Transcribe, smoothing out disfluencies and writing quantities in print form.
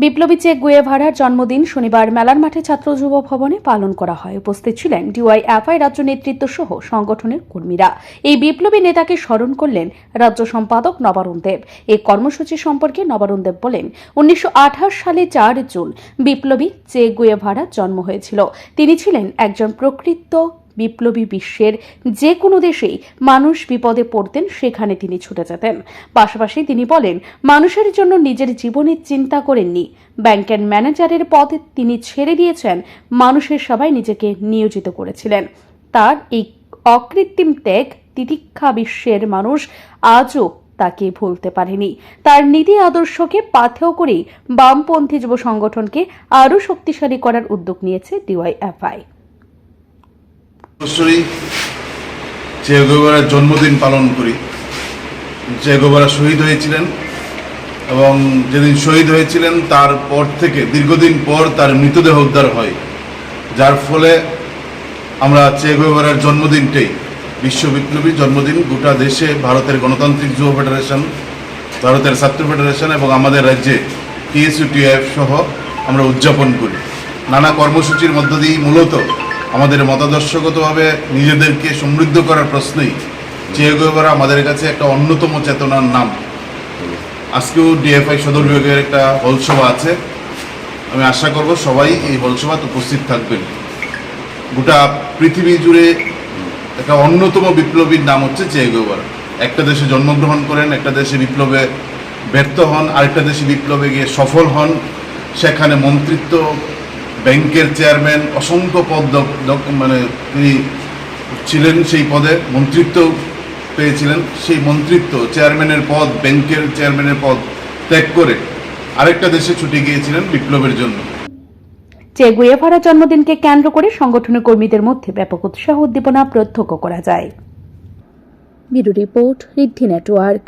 বিপ্লবী চে গুয়েভারার জন্মদিন শনিবার মেলার মাঠে ছাত্র যুব ভবনে পালন করা হয়। উপস্থিত ছিলেন ডিওয়াইএফআই রাজ্য নেতৃত্ব সহ সংগঠনের কর্মীরা। এই বিপ্লবী নেতাকে স্মরণ করলেন রাজ্য সম্পাদক নবারুণ দেব। এই কর্মসূচি সম্পর্কে নবারুণ দেব বলেন, 1928 সালে 4 জুন বিপ্লবী চে গুয়েভারার জন্ম হয়েছিল। তিনি ছিলেন একজন প্রকৃত বিপ্লবী। বিশ্বের যে কোনো দেশেই মানুষ বিপদে পড়তেন, সেখানে তিনি ছুটে যেতেন। পাশাপাশি তিনি বলেন, মানুষের জন্য নিজের জীবনের চিন্তা করেননি। ব্যাংকের ম্যানেজারের পদ তিনি ছেড়ে দিয়েছেন, মানুষের সেবায় নিজেকে নিয়োজিত করেছিলেন। তার এই অকৃত্রিম ত্যাগ তিতিক্ষা বিশ্বের মানুষ আজও তাকে ভুলতে পারেনি। তার নীতি আদর্শকে পাথেয় করেই বামপন্থী যুব সংগঠনকে আরও শক্তিশালী করার উদ্যোগ নিয়েছে ডিওয়াইএফআই। অবশ্যই চে গুয়েভারার জন্মদিন পালন করি। চে গুয়েভারা শহীদ হয়েছিলেন এবং যেদিন শহীদ হয়েছিলেন তারপর থেকে দীর্ঘদিন পর তার মৃতদেহ উদ্ধার হয়, যার ফলে আমরা চে গুয়েভারার জন্মদিনটাই বিশ্ব বিপ্লবী জন্মদিন গোটা দেশে ভারতের গণতান্ত্রিক যুব ফেডারেশন, ভারতের ছাত্র ফেডারেশন এবং আমাদের রাজ্যে TSUTF সহ আমরা উদযাপন করি। নানা কর্মসূচির মধ্য দিয়েই মূলত আমাদের মতাদর্শগতভাবে নিজেদেরকে সমৃদ্ধ করার প্রশ্নেই চে গুয়েভারা আমাদের কাছে একটা অন্যতম চেতনার নাম। আজকেও ডিএফআই সদর বিভাগের একটা হলসভা আছে। আমি আশা করব সবাই এই হলসভাতে উপস্থিত থাকবেন। গোটা পৃথিবী জুড়ে একটা অন্যতম বিপ্লবীর নাম হচ্ছে চে গুয়েভারা। একটা দেশে জন্মগ্রহণ করেন, একটা দেশে বিপ্লবে ব্যর্থ হন, আরেকটা দেশে বিপ্লবে গিয়ে সফল হন, সেখানে মন্ত্রিত্ব, ব্যাংকের চেয়ারম্যান, অসংখ্য পদ তিনি ছিলেন, সেই পদে মন্ত্রিত্ব পেয়েছিলেন। সেই মন্ত্রিত্ব, চেয়ারম্যানের পদ, ব্যাংকের চেয়ারম্যানের পদ ত্যাগ করে আরেকটা দেশে ছুটে গিয়েছিলেন বিপ্লবের জন্য। চে গুয়েভারার জন্মদিনকে কেন্দ্র করে সংগঠনের কর্মীদের মধ্যে ব্যাপক উৎসাহ উদ্দীপনা প্রত্যক্ষ করা যায়। ব্যুরো রিপোর্ট, ঋদ্ধি নেটওয়ার্ক।